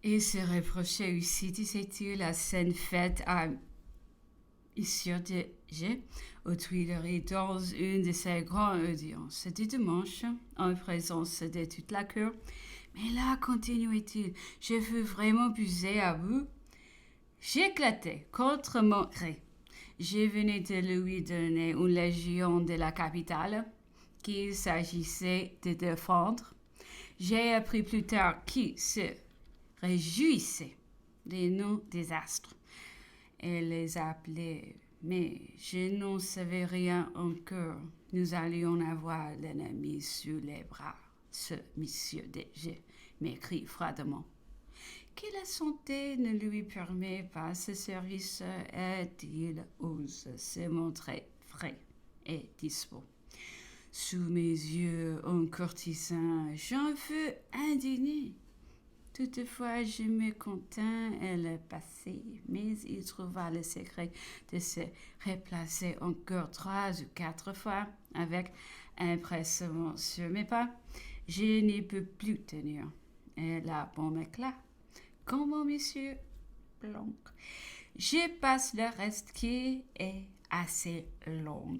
Il se reprochait aussi, disait-il, la scène faite à Monsieur de G aux Tuileries dans une de ses grandes audiences du dimanche, en présence de toute la cour. Mais là, continuait-il, je veux vraiment buser à vous. J'éclatais contre mon gré. Je venais de lui donner une légion de la capitale qu'il s'agissait de défendre. J'ai appris plus tard qui se réjouissait des noms des astres et les appelait. Mais je n'en savais rien encore. Nous allions avoir l'ennemi sur les bras. Ce monsieur de G m'écrit froidement que la santé ne lui permet pas ce service et il ose se montrer frais et dispo. Sous mes yeux, un courtisan, j'en fus indigné. Toutefois, je me contins et le passé, mais il trouva le secret de se replacer encore 3 ou 4 fois avec empressement sur mes pas. Je n'y peux plus tenir. Et la bombe éclate. Comment, monsieur Blanc? Je passe le reste qui est assez long.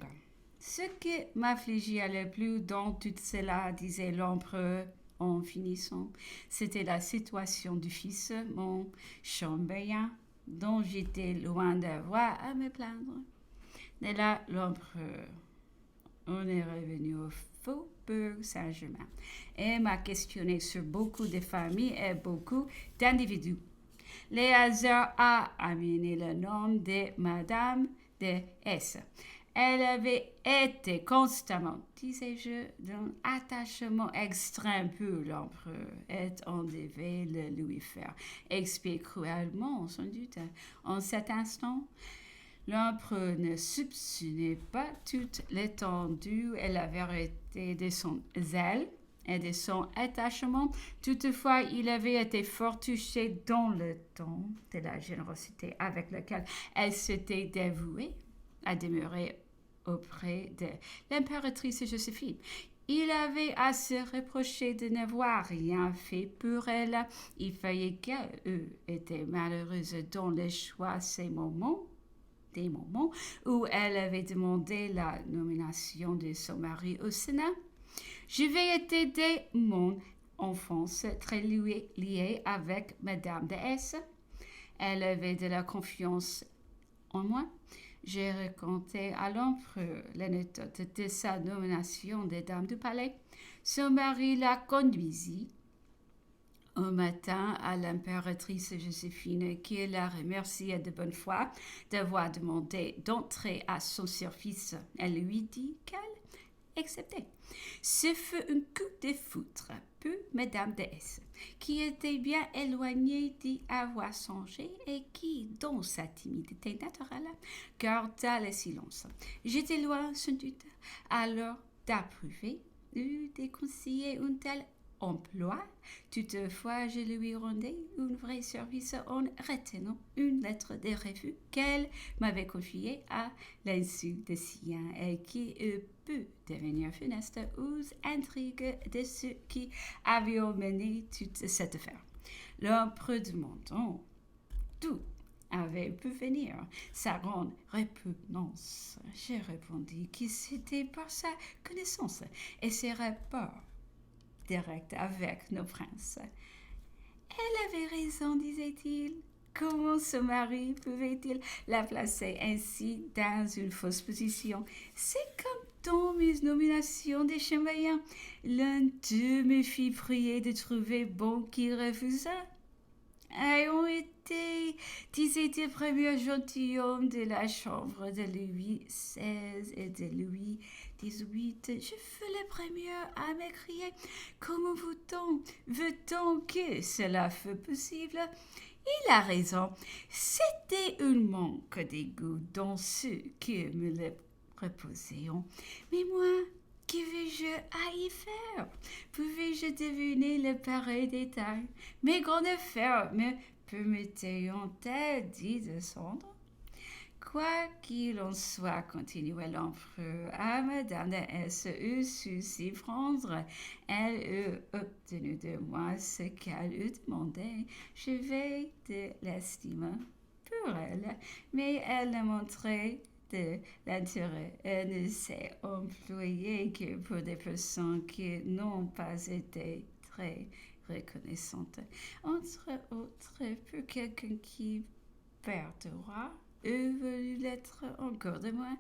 Ce qui m'affligeait le plus dans tout cela, disait l'empereur en finissant, c'était la situation du fils, mon chambellan, dont j'étais loin d'avoir à me plaindre. De là, l'empereur, on est revenu au Faubourg Saint-Germain et m'a questionné sur beaucoup de familles et beaucoup d'individus. Le hasard a amené le nom de Madame de S. Elle avait été constamment, disais-je, d'un attachement extrême pour l'empereur et on devait le lui faire expier cruellement, sans doute. En cet instant, l'empereur ne soupçonnait pas toute l'étendue et la vérité de son zèle et de son attachement. Toutefois, il avait été fort touché dans le ton de la générosité avec laquelle elle s'était dévouée à demeurer auprès de l'impératrice Joséphine. Il avait à se reprocher de n'avoir rien fait pour elle. Il fallait qu'elle était malheureuse dans le choix des moments où elle avait demandé la nomination de son mari au Sénat. J'avais été dès mon enfance très liée avec Madame de S. Elle avait de la confiance en moi. J'ai raconté à l'empereur l'anecdote de sa nomination des dames du palais. Son mari la conduisit un matin à l'impératrice Joséphine, qui la remerciait de bonne foi d'avoir demandé d'entrer à son service. Elle lui dit qu'elle acceptait. Ce fut un coup de foudre pour Madame de S, qui était bien éloignée d'y avoir songé et qui, dans sa timidité naturelle, garda le silence. J'étais loin, sans doute, alors d'approuver ou de conseiller un tel emploi. Toutefois, je lui rendais un vrai service en retenant une lettre de refus qu'elle m'avait confiée à l'insu de sien et qui pu devenir funeste aux intrigues de ceux qui avaient mené toute cette affaire. L'empereur demandant d'où avait pu venir sa grande répugnance. J'ai répondu que c'était par sa connaissance et ses rapports direct avec nos princes. Elle avait raison, disait-il. Comment ce mari pouvait-il la placer ainsi dans une fausse position? C'est comme dans mes nominations des chambellans. L'un d'eux me fit prier de trouver bon qu'il refusa. Ayant été, disait-il, premier gentilhomme de la chambre de Louis XVI et de Louis XVIII, je fus le premier à m'écrier comment veut-on que cela fût possible? Il a raison, c'était un manque d'égout dans ceux qui me le proposaient. Mais moi, que vais-je à y faire? Pouvais-je deviner le pareil détail? Mes grandes affaires me permettaient-elles d'y descendre? Quoi qu'il en soit, continuait l'empereur, à Madame de S eût su s'y prendre. Elle eût obtenu de moi ce qu'elle eût demandé. J'avais de l'estime pour elle, mais elle ne montrait de l'intérêt. Elle ne s'est employée que pour des personnes qui n'ont pas été très reconnaissantes. Entre autres, pour quelqu'un qui perdra voulu l'être encore de moi.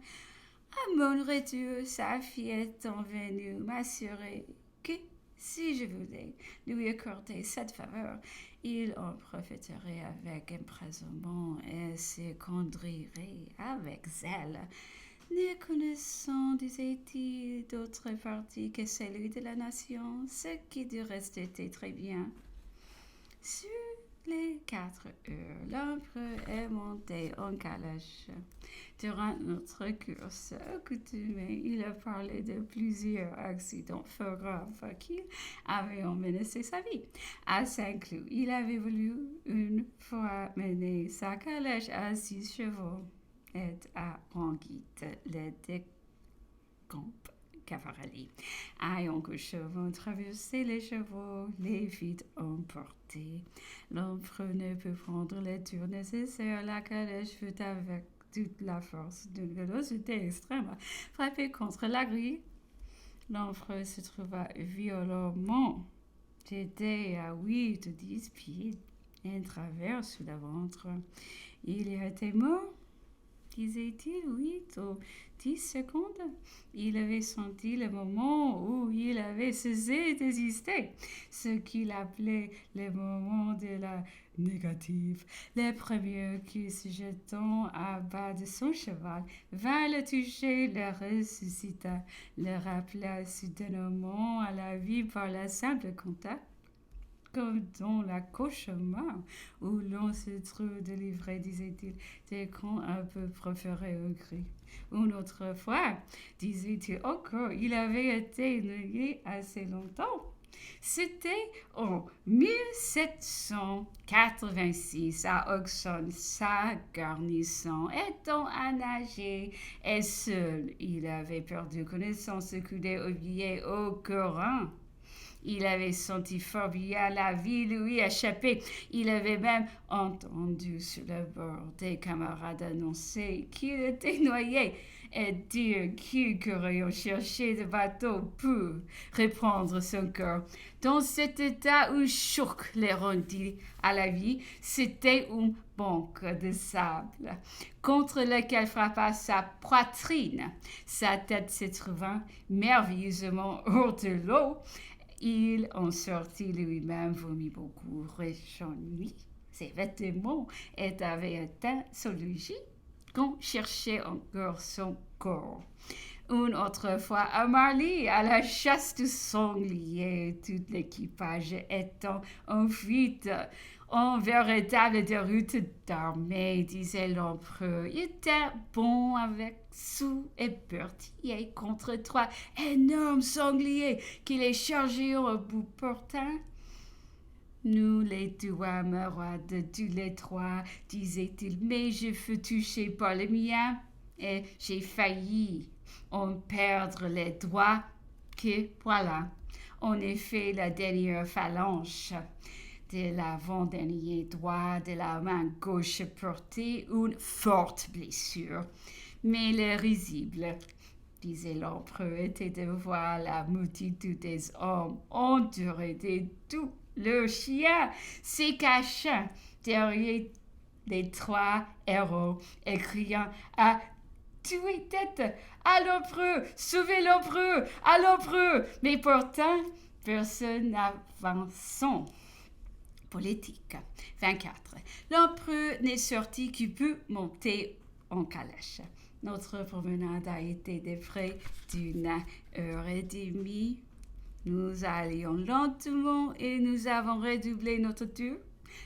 À mon retour, sa fille étant venue m'assurer que si je voulais lui accorder cette faveur, il en profiterait avec empressement et se conduirait avec zèle. Ne connaissant, disait-il, d'autre parti que celui de la nation, ce qui du reste était très bien. Sur les 4 heures, l'empereur est monté en calèche. Durant notre course accoutumée, il a parlé de plusieurs accidents fort graves qui avaient menacé sa vie. À Saint-Cloud, il avait voulu une fois mener sa calèche à 6 chevaux et à Ranguite, les décompes cavalerie. Ayant que chevaux traversé les chevaux, les vite emportés. L'empereur ne peut prendre les tours nécessaires. La calèche fut avec toute la force d'une vélocité extrême frappée contre la grille. L'empereur se trouva violemment jeté à 8 ou 10 pieds, un travers sous le ventre. Il y était mort, disait-il, 8 ou 10 secondes. Il avait senti le moment où il avait cessé d'exister, ce qu'il appelait le moment de la négative. Le premier qui, se jetant à bas de son cheval, vint le toucher, le ressuscita, le rappela soudainement à la vie par la simple contact, comme dans la cauchemar où l'on se trouve délivré, disait-il, des craintes un peu préférées au cri. Une autre fois, disait-il encore, il avait été noyé assez longtemps. C'était en 1786 à Auxonne, sa garnison étant à nager et seul, il avait perdu connaissance coulée au billet au courant. Il avait senti fort bien la vie lui échapper. Il avait même entendu sur le bord des camarades annoncer qu'il était noyé et dire qu'ils courraient chercher le bateau pour reprendre son corps. Dans cet état où choc les rendit à la vie, c'était une banque de sable contre lequel frappa sa poitrine. Sa tête se trouvant merveilleusement hors de l'eau. Il en sortit lui-même, vomit beaucoup, réchauffi ses vêtements et avait atteint son logis qu'on cherchait encore son corps. Une autre fois à Marly, à la chasse du sanglier, tout l'équipage étant en fuite, en véritable déroute d'armée, disait l'empereur. Il était bon avec sous et Berthier contre 3 énormes sangliers qui les chargeaient au bout portant. Nous les douâmes roides tous les 3, disait-il, mais je fus touché par le mien et j'ai failli en perdre les doigts que voilà. En effet, la dernière phalange de l'avant-dernier doigt de la main gauche portait une forte blessure. Mais le risible, disait l'empereur, était de voir la multitude des hommes entourés de tous leurs chiens se cachant derrière les 3 héros et criant à tuer tête à l'empereur, sauvez l'empereur, à l'empereur, mais pourtant personne n'avançant. Politique. 24. L'empereur n'est sorti qu'il peut monter en calèche. Notre promenade a été de près d'une heure et demie. Nous allions lentement et nous avons redoublé notre tour.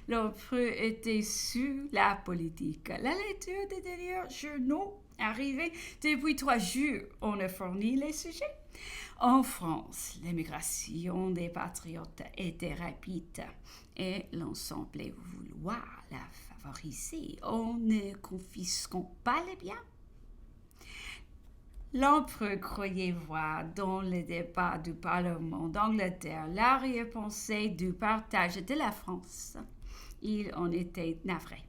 L'empereur était sur la politique. La lecture des derniers journaux arrivés depuis 3 jours, on a fourni les sujets. En France, l'émigration des patriotes était rapide et l'on semblait loi la favorisait en ne confisquant pas les biens. L'empereur croyait voir dans le débat du Parlement d'Angleterre l'arrière-pensée du partage de la France. Il en était navré.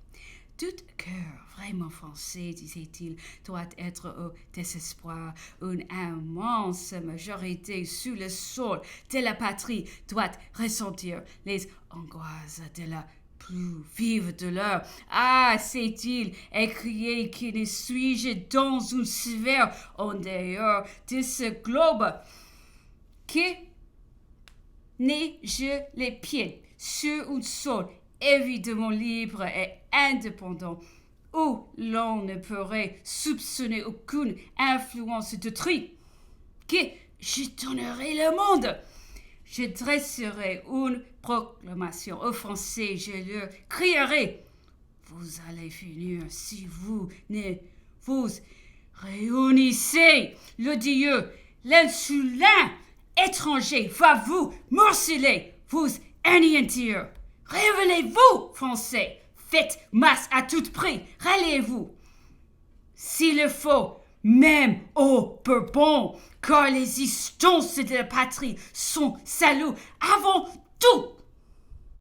Tout cœur vraiment français, disait-il, doit être au désespoir. Une immense majorité sous le sol de la patrie doit ressentir les angoisses de la plus vive douleur. Ah, sait-il, écrié qui ne suis-je dans une sphère en dehors de ce globe, que n'ai-je les pieds sur un sol évidemment libre et indépendant, où l'on ne pourrait soupçonner aucune influence d'autrui, que je donnerai le monde. Je dresserai une proclamation aux Français, je leur crierai: vous allez finir si vous ne vous réunissez. L'odieux, l'insolent étranger va vous morceler, vous anéantir. Révélez-vous, Français, faites masse à tout prix, ralliez-vous. S'il le faut, même au Bourbon, car les instances de la patrie sont salauds avant tout.